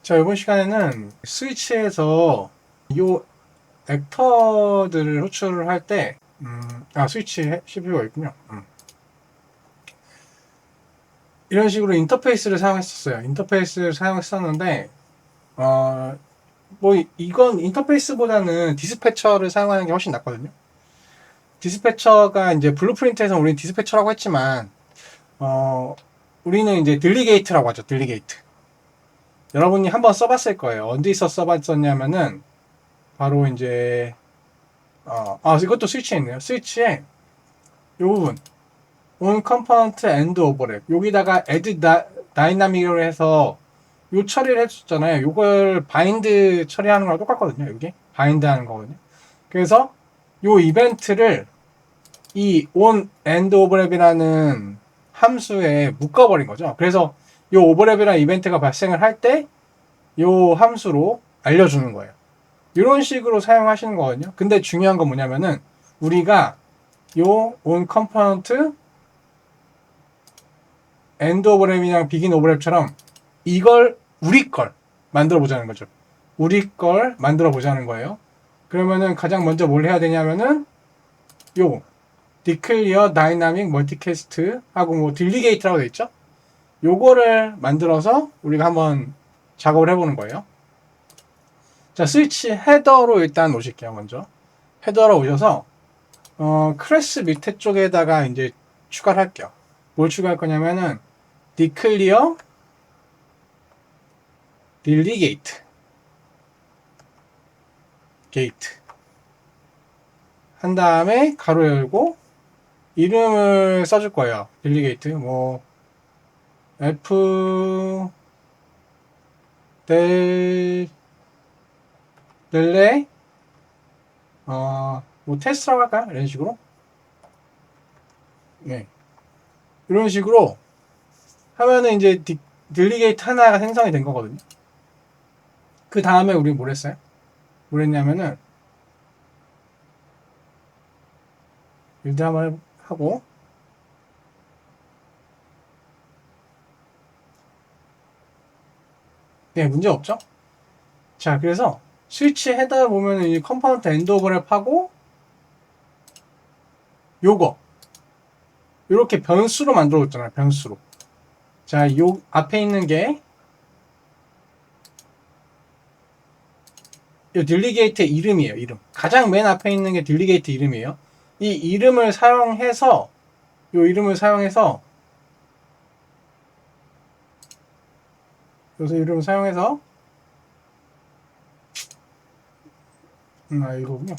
자, 이번 시간에는 스위치에서 이 액터들을 호출을 할 때, 스위치 CPU가 있군요. 이런 식으로 인터페이스를 사용했었어요. 인터페이스를 사용했었는데, 이건 인터페이스보다는 디스패처를 사용하는 게 훨씬 낫거든요. 디스패처가 이제 블루프린트에서 우리는 디스패처라고 했지만, 우리는 이제 딜리게이트라고 하죠. 딜리게이트. 여러분이 한번 써봤을 거예요. 어디서 써봤었냐면은, 바로 이제 이것도 스위치에 있네요. 스위치에 이 부분 on component and overlap 여기다가 add dynamic으로 해서 요 처리를 해줬잖아요. 요걸 바인드 처리하는 거랑 똑같거든요. 여기 바인드 하는 거거든요. 그래서 요 이벤트를 이 on and overlap이라는 함수에 묶어버린 거죠. 그래서 요 overlap이라는 이벤트가 발생을 할 때 요 함수로 알려주는 거예요. 이런 식으로 사용하시는 거거든요. 근데 중요한 건 뭐냐면은 우리가 요 on component end overlap이랑 begin overlap처럼 이걸 우리 걸 만들어 보자는 거죠. 우리 걸 만들어 보자는 거예요. 그러면은 가장 먼저 뭘 해야 되냐면은 요 declare dynamic multicast 하고 뭐 delegate라고 돼 있죠. 요거를 만들어서 우리가 한번 작업을 해보는 거예요. 자, 스위치 헤더로 일단 오실게요. 먼저 헤더로 오셔서 클래스 밑에 쪽에다가 이제 추가를 할게요. 뭘 추가할 거냐면은 declare delegate gate 한 다음에 가로 열고 이름을 써줄 거예요. delegate 뭐 f 델레 뭐 테스트라고 할까요? 이런 식으로 네 이런 식으로 하면은 이제 딜리게이트 하나가 생성이 된 거거든요. 그 다음에 우리 뭘 했어요? 뭘 했냐면은 빌드 한번 하고 네 문제 없죠? 자 그래서 스위치 헤더 보면은 이 컴포넌트 엔드 오버랩 하고 요거 이렇게 변수로 만들어 줬잖아요. 변수로. 자, 요 앞에 있는 게 이 딜리게이트의 이름이에요. 이름. 가장 맨 앞에 있는 게 딜리게이트 이름이에요. 이 이름을 사용해서 요 이름을 사용해서 요새 이름을 사용해서 이거군요.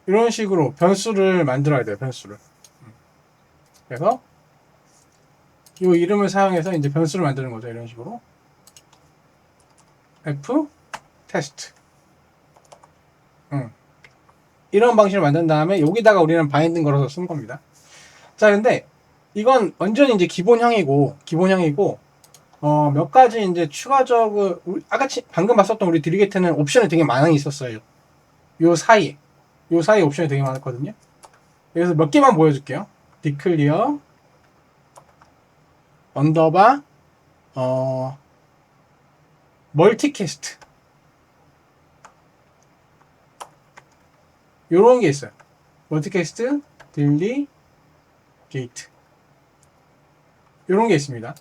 이런 식으로 변수를 만들어야 돼요. 변수를. 그래서 요 이름을 사용해서 이제 변수를 만드는 거죠. 이런 식으로. f 테스트. 이런 방식을 만든 다음에 여기다가 우리는 바인딩 걸어서 쓴 겁니다. 자, 근데 이건 완전히 이제 기본형이고 몇 가지 이제 추가적으로 아까 방금 봤었던 우리 딜리게이트는 옵션이 되게 많이 있었어요. 요 사이에 옵션이 되게 많았거든요. 그래서 몇 개만 보여줄게요. declare 언더바 멀티캐스트 요런 게 있어요. 멀티캐스트 딜리게이트 요런 게 있습니다.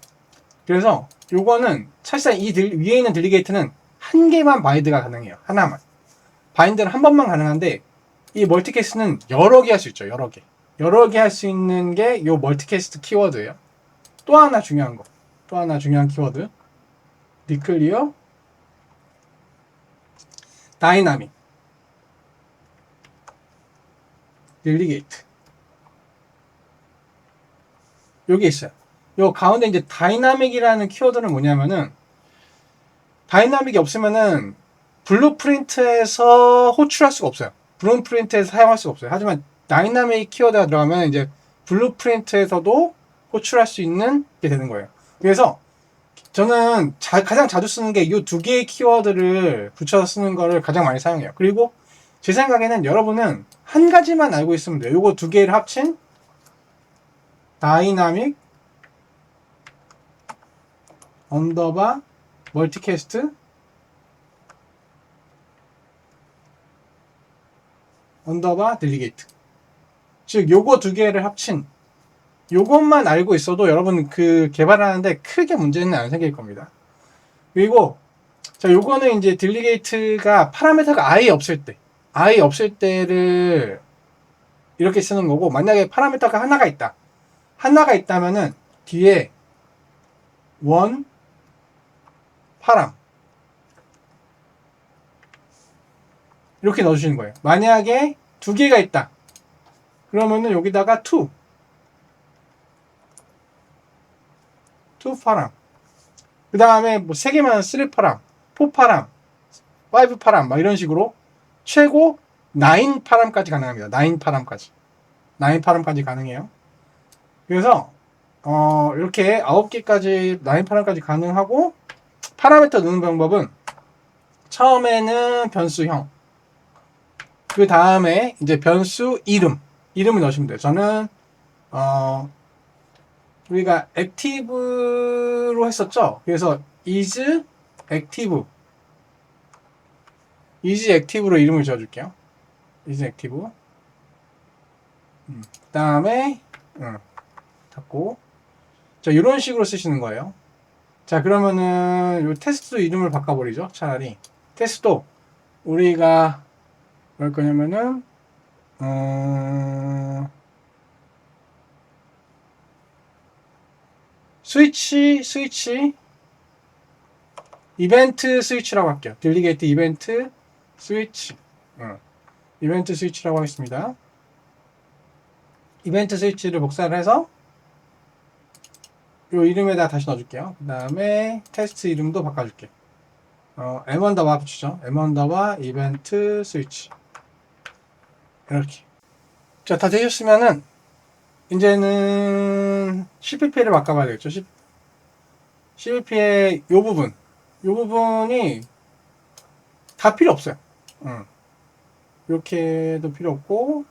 그래서 요거는 사실상 이 위에 있는 딜리게이트는 한 개만 바인드가 가능해요. 하나만. 바인드는 한 번만 가능한데 이 멀티캐스트는 여러 개 할 수 있죠. 여러 개 할 수 있는 게 요 멀티캐스트 키워드예요. 또 하나 중요한 키워드 declare dynamic delegate 여기 있어요. 요 가운데 이제 다이나믹이라는 키워드는 뭐냐면은 다이나믹이 없으면은 블루프린트에서 호출할 수가 없어요. 블루프린트에서 사용할 수가 없어요. 하지만 다이나믹 키워드가 들어가면 이제 블루프린트에서도 호출할 수 있는 게 되는 거예요. 그래서 저는 가장 자주 쓰는 게 이 두 개의 키워드를 붙여서 쓰는 거를 가장 많이 사용해요. 그리고 제 생각에는 여러분은 한 가지만 알고 있으면 돼요. 이거 두 개를 합친 다이나믹 언더바 멀티캐스트 언더바 딜리게이트. 즉 요거 두 개를 합친, 요것만 알고 있어도 여러분 그 개발하는데 크게 문제는 안 생길 겁니다. 그리고 자, 요거는 이제 딜리게이트가 파라미터가 아예 없을 때를 이렇게 쓰는 거고, 만약에 파라미터가 하나가 있다면은 뒤에 원 파람 이렇게 넣어주시는 거예요. 만약에 두 개가 있다 그러면은 여기다가 투 파람, 그 다음에 뭐 세 개면 3 파람, 4 파람, 5 파람 막 이런 식으로 최고 9 파람까지 가능합니다. 9 파람까지 가능해요. 그래서 이렇게 9개까지 9 파람까지 가능하고, 파라미터 넣는 방법은 처음에는 변수형, 그 다음에 이제 변수 이름을 넣으시면 돼요. 저는 우리가 액티브로 했었죠. 그래서 is active로 이름을 지어줄게요. is active. 그 다음에 닫고, 자, 이런 식으로 쓰시는 거예요. 자, 그러면은 요 테스트 이름을 바꿔버리죠. 차라리 테스트도 우리가 뭐 할 거냐면은 스위치 이벤트 스위치라고 할게요. 딜리게이트 이벤트 스위치. 이벤트 스위치라고 하겠습니다. 이벤트 스위치를 복사를 해서 요 이름에다 다시 넣어줄게요. 그 다음에 테스트 이름도 바꿔줄게요. m_바 붙이죠. m_바 이벤트 스위치. 이렇게. 자, 다 되셨으면은 이제는 CPP를 바꿔봐야 되겠죠. CPP의 요 부분이 다 필요 없어요. 이렇게도 필요 없고,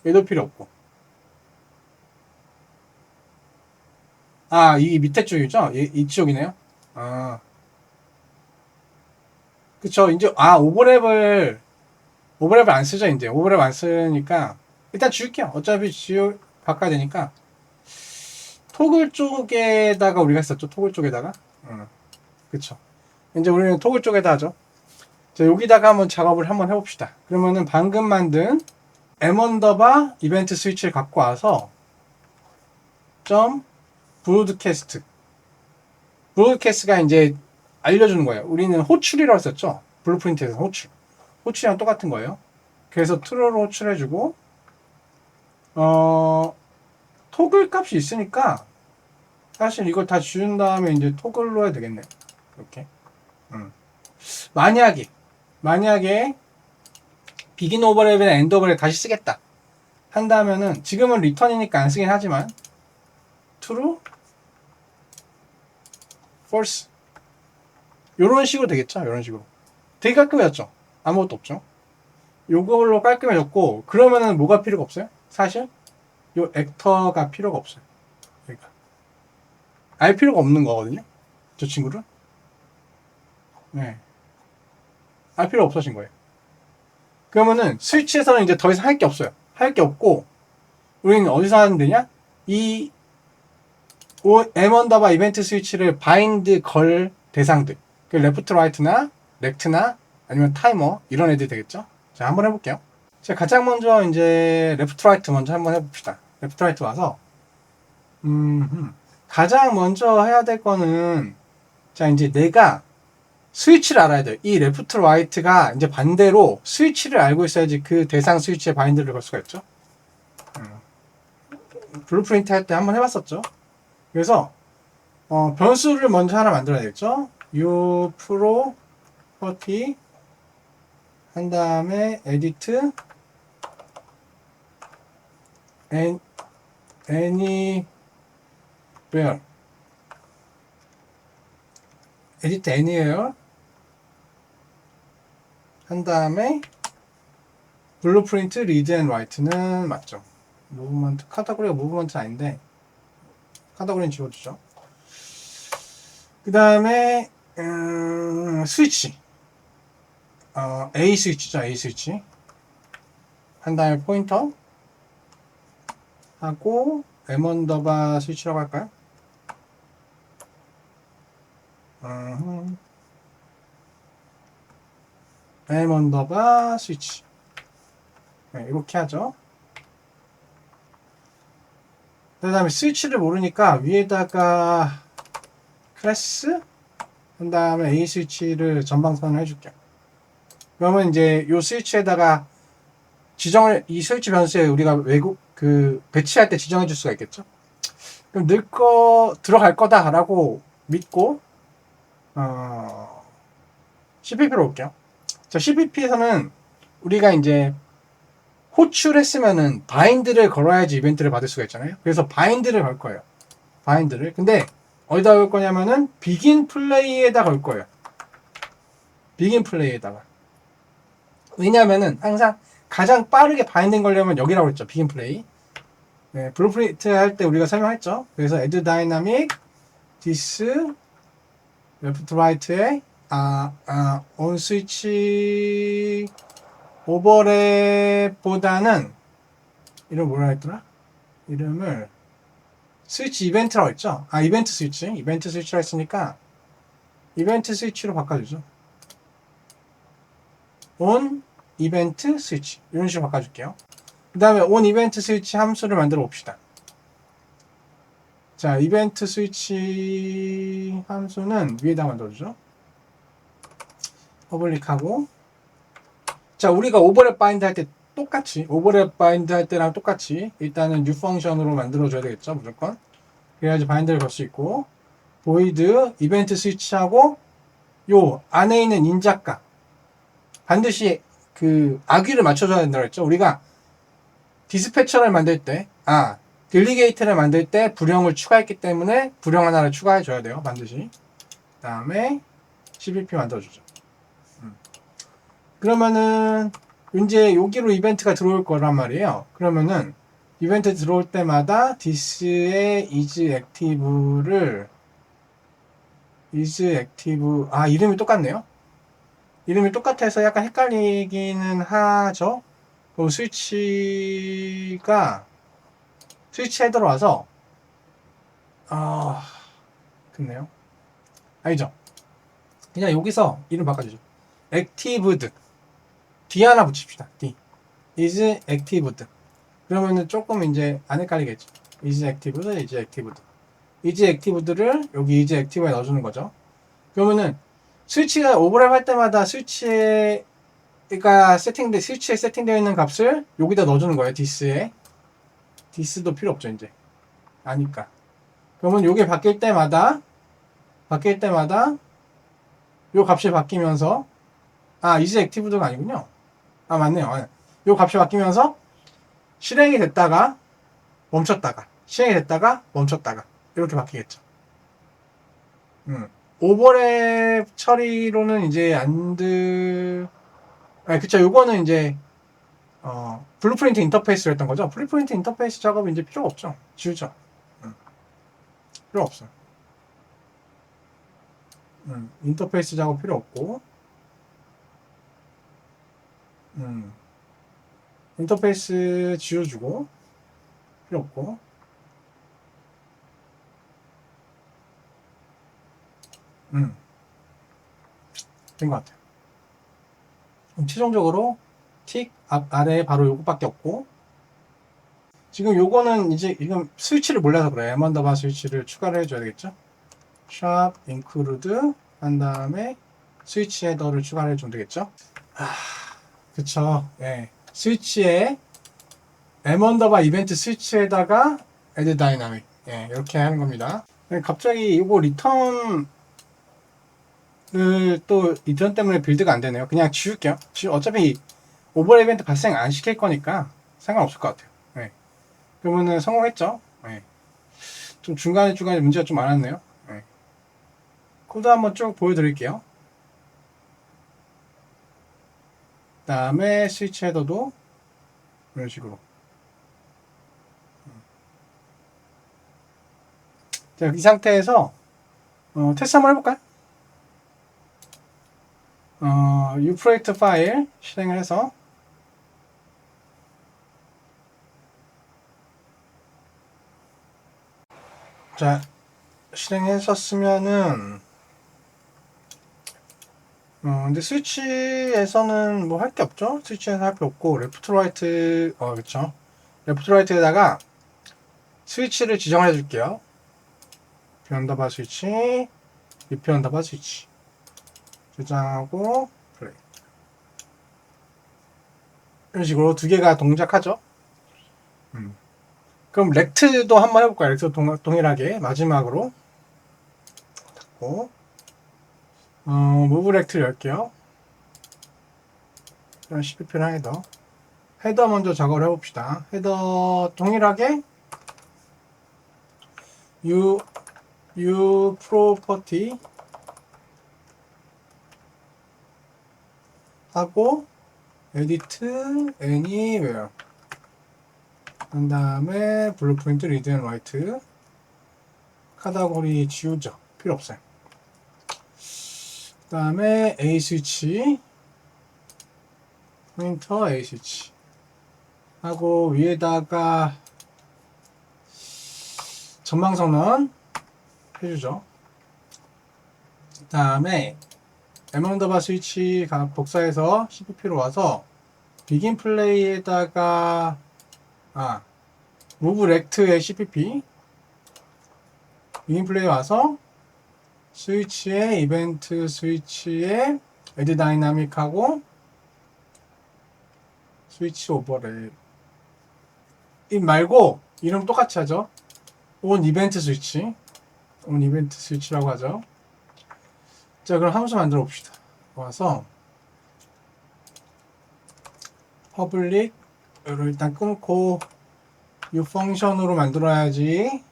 얘도 필요 없고. 아, 이 밑에 쪽이죠? 이쪽이네요. 아, 그쵸. 이제, 오버랩을 안 쓰죠, 이제. 오버랩 안 쓰니까. 일단 지울게요. 어차피 바꿔야 되니까. 토글 쪽에다가 우리가 했었죠. 토글 쪽에다가. 그쵸. 이제 우리는 토글 쪽에다 하죠. 자, 여기다가 한번 작업을 한번 해봅시다. 그러면은 방금 만든 m_바 이벤트 스위치를 갖고 와서 브로드캐스트가 이제 알려주는 거예요. 우리는 호출이라고 했었죠. 블루프린트에서 호출이랑 똑같은 거예요. 그래서 true로 호출해주고, 토글 값이 있으니까 사실 이걸 다 지운 다음에 이제 토글로 해야 되겠네. 이렇게. 만약에 begin over랩이나 end over랩 다시 쓰겠다 한다면은, 지금은 return이니까 안 쓰긴 하지만 true, false 요런 식으로 되겠죠. 요런 식으로 되게 깔끔해졌죠. 아무것도 없죠. 요걸로 깔끔해졌고, 그러면은 뭐가 필요가 없어요? 사실 요 액터가 필요가 없어요. 그러니까 알 필요가 없는 거거든요. 저 친구를. 네. 알 필요 없어진 거예요. 그러면은 스위치에서는 이제 더 이상 할 게 없어요. 할 게 없고, 우리는 어디서 하면 되냐? 이 m_바 이벤트 스위치를 바인드 걸 대상들, 그 레프트 라이트나 렉트나 아니면 타이머 이런 애들이 되겠죠. 자, 한번 해볼게요. 자, 가장 먼저 이제 레프트 라이트 먼저 한번 해봅시다. 레프트 라이트 와서 가장 먼저 해야 될 거는, 자, 이제 내가 스위치를 알아야 돼요. 이 레프트 라이트가 이제 반대로 스위치를 알고 있어야지 그 대상 스위치에 바인드를 걸 수가 있죠. 블루프린트 할 때 한번 해봤었죠. 그래서 변수를 먼저 하나 만들어야 되겠죠. u property 한 다음에 edit anywhere 한 다음에 블루프린트 read and write는 맞죠. 카테고리가 무브먼트는 아닌데 카테고리는 지워주죠. 그 다음에 스위치, A 스위치죠. A 스위치 한 다음에 포인터 하고 M 언더바 스위치라고 할까요? M 언더바 스위치. 네, 이렇게 하죠. 그 다음에 스위치를 모르니까 위에다가 클래스 한 다음에 A 스위치를 전방선을 해줄게요. 그러면 이제 이 스위치에다가 지정을, 이 스위치 변수에 우리가 배치할 때 지정해 줄 수가 있겠죠. 그럼 들어갈 거다라고 믿고 CPP로 올게요. 자, CPP에서는 우리가 이제 호출했으면은 바인드를 걸어야지 이벤트를 받을 수가 있잖아요. 그래서 바인드를 걸 거예요. 바인드를. 근데 어디다 걸 거냐면은 비긴 플레이에다 걸 거예요. 비긴 플레이에다가. 왜냐면은 항상 가장 빠르게 바인딩 걸려면 여기라고 했죠. 비긴 플레이. 네, 블루프린트 할 때 우리가 설명했죠. 그래서 add dynamic this left right에 on switch 오버랩보다는 이름 뭐라 했더라? 이름을 스위치 이벤트라고 했죠. 이벤트 스위치라 했으니까 이벤트 스위치로 바꿔주죠. on 이벤트 스위치 이런 식으로 바꿔줄게요. 그 다음에 on 이벤트 스위치 함수를 만들어 봅시다. 자, 이벤트 스위치 함수는 위에다 만들어주죠. 퍼블릭하고, 자, 우리가 오버랩 바인드 할 때 똑같이, 오버랩 바인드 할 때랑 똑같이 일단은 new 펑션으로 만들어줘야 되겠죠, 무조건. 그래야지 바인드를 걸 수 있고, void 이벤트 스위치하고 요 안에 있는 인자값 반드시 그 아귀를 맞춰줘야 된다고 했죠. 우리가 디스패처를 만들 때, 딜리게이트를 만들 때 불형을 추가했기 때문에 불형 하나를 추가해줘야 돼요, 반드시. 그 다음에 CBP 만들어주죠. 그러면은 이제 여기로 이벤트가 들어올 거란 말이에요. 그러면은 이벤트 들어올 때마다 this의 isActive 이름이 똑같네요. 이름이 똑같아서 약간 헷갈리기는 하죠. 그럼 스위치 헤더로 와서 그렇네요. 아니죠. 그냥 여기서 이름 바꿔주죠. actived D 하나 붙입시다. D is actived. 그러면은 조금 이제 안 헷갈리겠죠. is actived를 여기 is active에 넣어주는 거죠. 그러면은 스위치가 오버랩 할 때마다 스위치에 세팅되어 있는 값을 여기다 넣어주는 거예요. this도 필요 없죠, 이제. 아니까. 그러면 요게 바뀔 때마다 요 값이 바뀌면서 is active가 아니군요. 맞네요. 요 값이 바뀌면서 실행이 됐다가 멈췄다가 이렇게 바뀌겠죠. 오버랩 처리로는 이제 그쵸. 요거는 이제 블루프린트 인터페이스를 했던 거죠. 블루프린트 인터페이스 작업은 이제 필요가 없죠. 지우죠. 필요 없어요. 인터페이스 작업 필요 없고, 인터페이스 지워주고, 필요 없고, 된 것 같아요. 그럼 최종적으로 아래에 바로 요것밖에 없고, 지금 요거는 이제 이건 스위치를 몰라서 그래요. M 언더바 스위치를 추가를 해줘야 되겠죠. 샵 include 한 다음에 스위치 헤더를 추가를 해주면 되겠죠. 그쵸. 예. 스위치에 M 언더바 이벤트 스위치에다가 add dynamic. 예, 이렇게 하는 겁니다. 갑자기 이거 리턴을 또 리턴 때문에 빌드가 안 되네요. 그냥 지울게요. 어차피 오버 이벤트 발생 안 시킬 거니까 상관없을 것 같아요. 예. 그러면은 성공했죠. 예. 좀 중간에 문제가 좀 많았네요. 예. 코드 한번 쭉 보여드릴게요. 그 다음에 스위치 헤더도 이런 식으로. 자, 이 상태에서 테스트 한번 해볼까요? uproject 파일 실행을 해서 자 실행했었으면은 근데 스위치에서는 뭐 할 게 없죠. 스위치에서 할 게 없고 레프트 라이트 그쵸, 레프트 라이트에다가 스위치를 지정을 해줄게요. 비 언더바 스위치, BP 언더바 스위치 저장하고 플레이. 이런 식으로 두 개가 동작하죠. 그럼 렉트도 한번 해볼까요? 렉트 동일하게 마지막으로 닫고 무브 렉트를 열게요. CPP랑 헤더 먼저 작업을 해봅시다. 헤더 동일하게 u property 하고 edit anywhere 그 다음에 블루프린트 리드 앤 라이트 카테고리 지우죠. 필요 없어요. 그 다음에 A 스위치 포인터 A 스위치 하고 위에다가 전망선언 해주죠. 그 다음에 M 언더바 스위치 복사해서 CPP로 와서 비긴 플레이에다가 무브 렉트의 CPP 비긴 플레이 와서 스위치에 이벤트 스위치에 에드 다이나믹하고 스위치 오버레이 이 말고 이름 똑같이 하죠. 온 이벤트 스위치라고 하죠. 자 그럼 함수 만들어 봅시다. 와서 퍼블릭 를 일단 끊고 이 펑션으로 만들어야지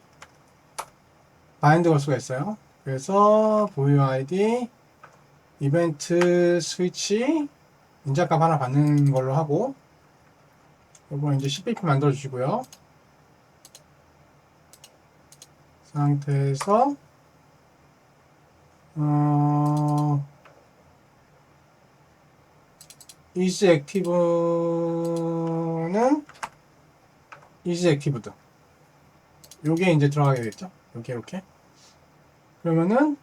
바인드 걸 수가 있어요. 그래서 보유 아이디 이벤트 스위치 인자값 하나 받는 걸로 하고 이거 이제 CPP 만들어 주시고요. 상태에서 is active는 is actived 요게 이제 들어가게 되겠죠. 이렇게 그러면은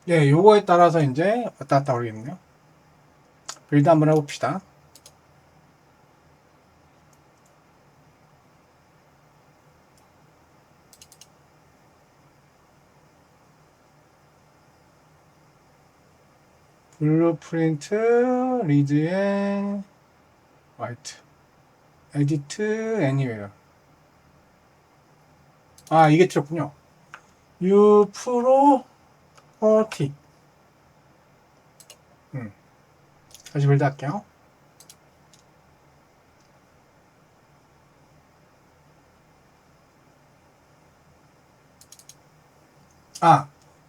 요거에 따라서 이제 왔다 갔다 오겠네요. 빌드 한번 해봅시다. 블루프린트 리드에 화이트 에디트 애니웨어 이게 틀렸군요. U 프로 퍼티 다시 빌드 할게요.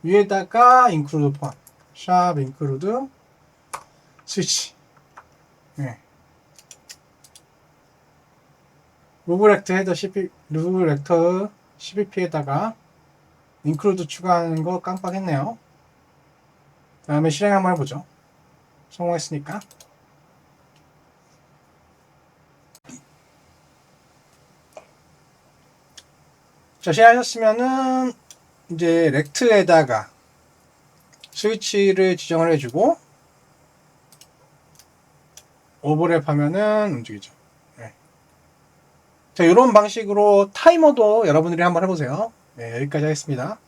위에다가 include 포함 샵 include 스위치 루브렉터 헤더 루브렉터 CPP에다가 include 추가하는 거 깜빡했네요. 다음에 실행 한번 해보죠. 성공했으니까. 자, 실행하셨으면은 이제 렉트에다가 스위치를 지정을 해주고 오버랩 하면은 움직이죠. 자, 이런 방식으로 타이머도 여러분들이 한번 해보세요. 여기까지 하겠습니다.